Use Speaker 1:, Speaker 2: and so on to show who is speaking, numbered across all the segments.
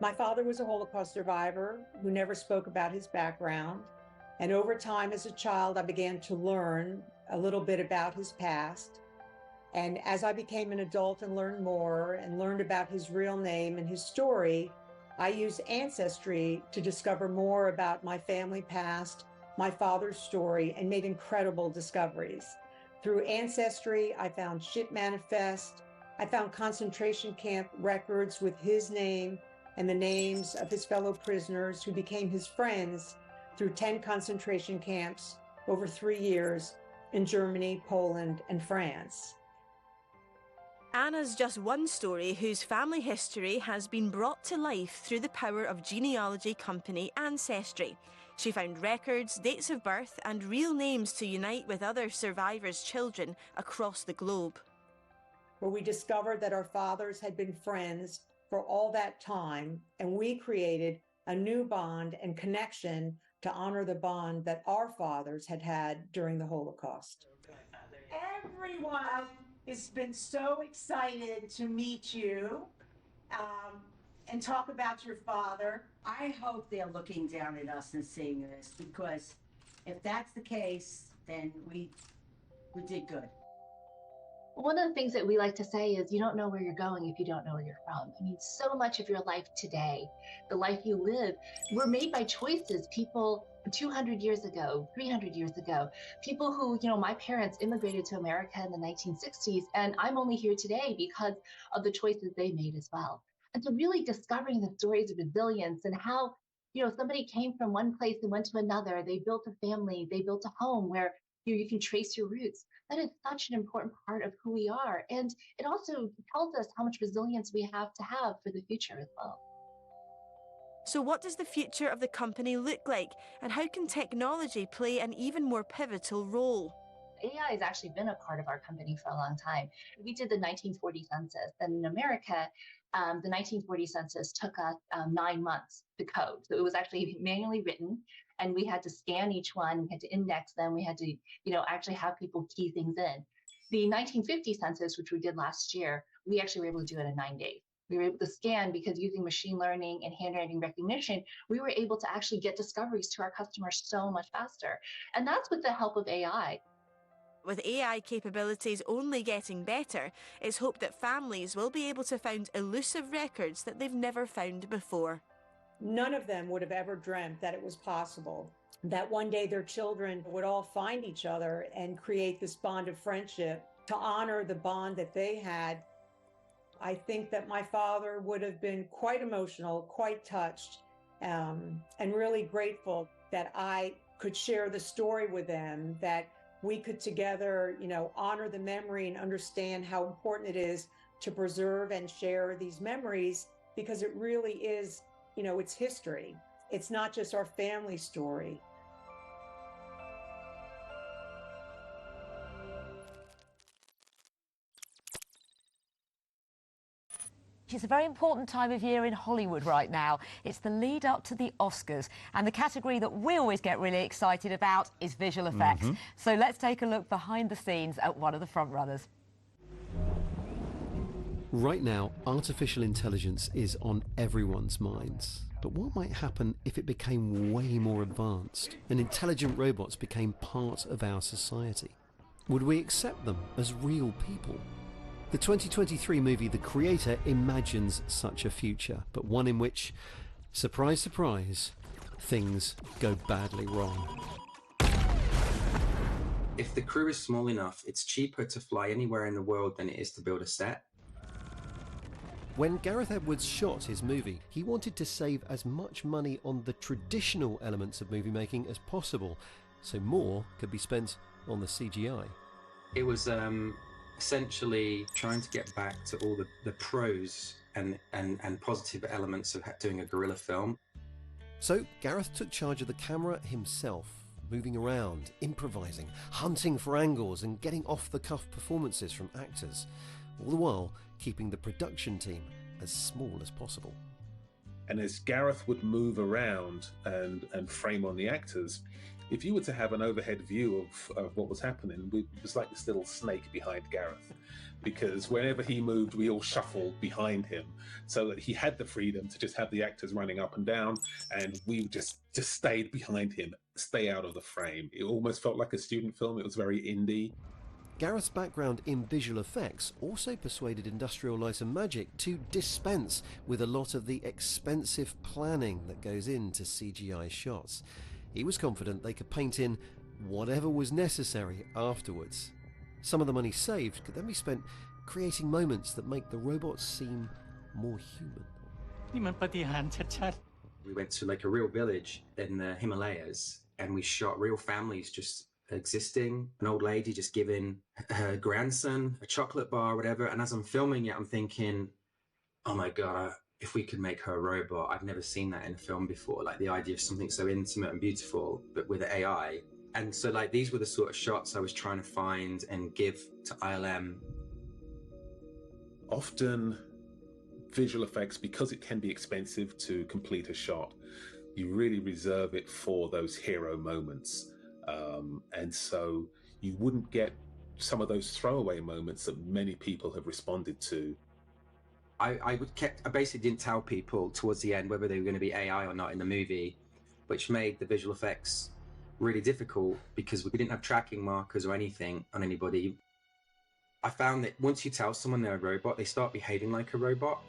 Speaker 1: My father was a Holocaust survivor who never spoke about his background. And over time as a child, I began to learn a little bit about his past. And as I became an adult and learned more and learned about his real name and his story, I used Ancestry to discover more about my family past, my father's story, and made incredible discoveries. Through Ancestry, I found ship manifest, I found concentration camp records with his name and the names of his fellow prisoners who became his friends through 10 concentration camps over 3 years in Germany, Poland, and France.
Speaker 2: Anna's just one story whose family history has been brought to life through the power of genealogy company Ancestry. She found records, dates of birth and real names to unite with other survivors' children across the globe.
Speaker 1: Where we discovered that our fathers had been friends for all that time, and we created a new bond and connection to honor the bond that our fathers had had during the Holocaust. Everyone has been so excited to meet you and talk about your father.
Speaker 3: I hope they're looking down at us and seeing this, because if that's the case, then we did good.
Speaker 4: One of the things that we like to say is you don't know where you're going if you don't know where you're from. I mean, so much of your life today, the life you live, were made by choices. People 200 years ago, 300 years ago, people who, my parents immigrated to America in the 1960s, and I'm only here today because of the choices they made as well. And so really discovering the stories of resilience and how, somebody came from one place and went to another, they built a family, they built a home where you can trace your roots. That is such an important part of who we are. And it also tells us how much resilience we have to have for the future as well.
Speaker 2: So what does the future of the company look like, and how can technology play an even more pivotal role?
Speaker 4: AI has actually been a part of our company for a long time. We did the 1940 census, and in America, the 1940 census took us 9 months to code. So it was actually manually written, and we had to scan each one, we had to index them, we had to, actually have people key things in. The 1950 census, which we did last year, we actually were able to do it in 9 days. We were able to scan because using machine learning and handwriting recognition, we were able to actually get discoveries to our customers so much faster. And that's with the help of AI.
Speaker 2: With AI capabilities only getting better, it's hoped that families will be able to find elusive records that they've never found before.
Speaker 1: None of them would have ever dreamt that it was possible, that one day their children would all find each other and create this bond of friendship to honor the bond that they had. I think that my father would have been quite emotional, quite touched, and really grateful that I could share the story with them, that we could together, honor the memory and understand how important it is to preserve and share these memories, because it really is, it's history. It's not just our family story.
Speaker 5: It's a very important time of year in Hollywood right now. It's the lead up to the Oscars, and the category that we always get really excited about is visual effects. So let's take a look behind the scenes at one of the frontrunners.
Speaker 6: Right now, artificial intelligence is on everyone's minds. But what might happen if it became way more advanced and intelligent robots became part of our society? Would we accept them as real people? The 2023 movie The Creator imagines such a future, but one in which, surprise, surprise, things go badly wrong.
Speaker 7: If the crew is small enough, it's cheaper to fly anywhere in the world than it is to build a set.
Speaker 6: When Gareth Edwards shot his movie, he wanted to save as much money on the traditional elements of movie making as possible, so more could be spent on the CGI.
Speaker 7: It was essentially trying to get back to all the pros and positive elements of doing a guerrilla film.
Speaker 6: So Gareth took charge of the camera himself, moving around, improvising, hunting for angles and getting off-the-cuff performances from actors, all the while keeping the production team as small as possible.
Speaker 8: And as Gareth would move around and frame on the actors, if you were to have an overhead view of what was happening, it was like this little snake behind Gareth, because whenever he moved, we all shuffled behind him, so that he had the freedom to just have the actors running up and down, and we just stayed behind him, stay out of the frame. It almost felt like a student film. It was very indie.
Speaker 6: Gareth's background in visual effects also persuaded Industrial Light and Magic to dispense with a lot of the expensive planning that goes into CGI shots. He was confident they could paint in whatever was necessary afterwards. Some of the money saved could then be spent creating moments that make the robots seem more human.
Speaker 7: We went to like a real village in the Himalayas, and we shot real families just existing, an old lady just giving her grandson a chocolate bar or whatever. And as I'm filming it, I'm thinking, oh my God, if we could make her a robot. I've never seen that in a film before, like the idea of something so intimate and beautiful, but with AI. And so like these were the sort of shots I was trying to find and give to ILM.
Speaker 8: Often visual effects, because it can be expensive to complete a shot, you really reserve it for those hero moments. And so you wouldn't get some of those throwaway moments that many people have responded to.
Speaker 7: I basically didn't tell people towards the end whether they were going to be AI or not in the movie, which made the visual effects really difficult because we didn't have tracking markers or anything on anybody. I found that once you tell someone they're a robot, they start behaving like a robot.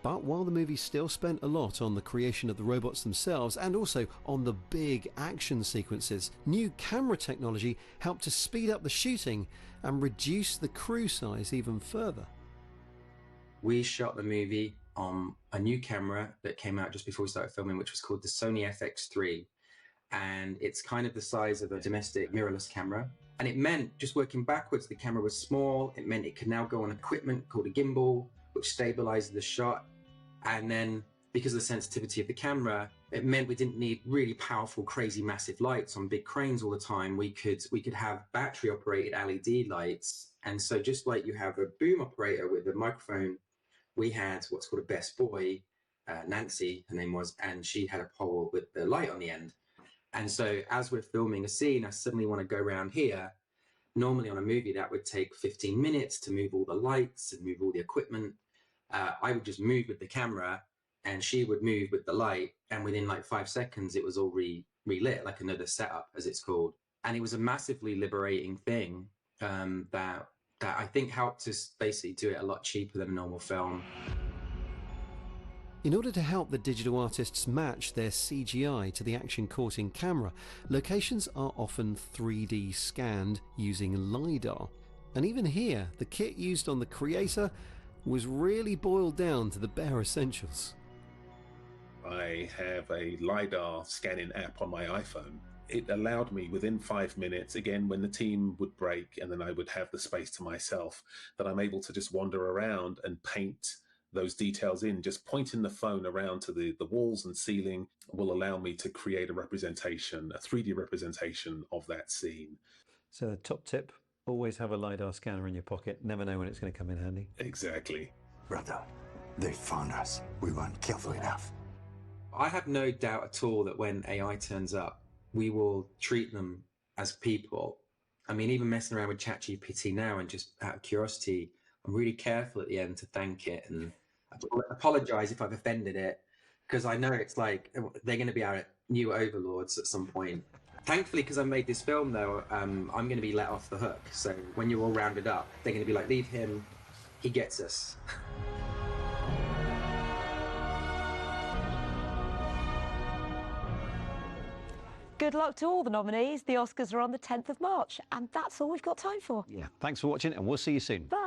Speaker 6: But while the movie still spent a lot on the creation of the robots themselves and also on the big action sequences, new camera technology helped to speed up the shooting and reduce the crew size even further.
Speaker 7: We shot the movie on a new camera that came out just before we started filming, which was called the Sony FX3. And it's kind of the size of a domestic mirrorless camera. And it meant, just working backwards, the camera was small. It meant it could now go on equipment called a gimbal, which stabilized the shot. And then because of the sensitivity of the camera, it meant we didn't need really powerful, crazy, massive lights on big cranes all the time. We could have battery operated LED lights. And so just like you have a boom operator with a microphone, we had what's called a best boy, Nancy, her name was, and she had a pole with the light on the end. And so as we're filming a scene, I suddenly want to go around here. Normally on a movie, that would take 15 minutes to move all the lights and move all the equipment. I would just move with the camera and she would move with the light. And within like 5 seconds, it was all relit, like another setup, as it's called. And it was a massively liberating thing that I think helped us basically do it a lot cheaper than a normal film.
Speaker 6: In order to help the digital artists match their CGI to the action caught in camera, locations are often 3D scanned using LiDAR. And even here, the kit used on the Creator was really boiled down to the bare essentials.
Speaker 8: I have a LiDAR scanning app on my iPhone. It allowed me within 5 minutes, again, when the team would break and then I would have the space to myself, that I'm able to just wander around and paint those details in. Just pointing the phone around to the walls and ceiling will allow me to create a representation, a 3D representation of that scene.
Speaker 9: So the top tip, always have a LiDAR scanner in your pocket. Never know when it's going to come in handy.
Speaker 8: Exactly.
Speaker 10: Brother, they found us. We weren't careful enough.
Speaker 7: I have no doubt at all that when AI turns up, we will treat them as people. I mean, even messing around with ChatGPT now and just out of curiosity, I'm really careful at the end to thank it and apologize if I've offended it, because I know it's like they're going to be our new overlords at some point. Thankfully, because I made this film, though, I'm going to be let off the hook. So when you're all rounded up, they're going to be like, leave him, he gets us.
Speaker 5: Good luck to all the nominees. The Oscars are on the 10th of March, and that's all we've got time for.
Speaker 9: Yeah, thanks for watching, and we'll see you soon.
Speaker 5: Bye.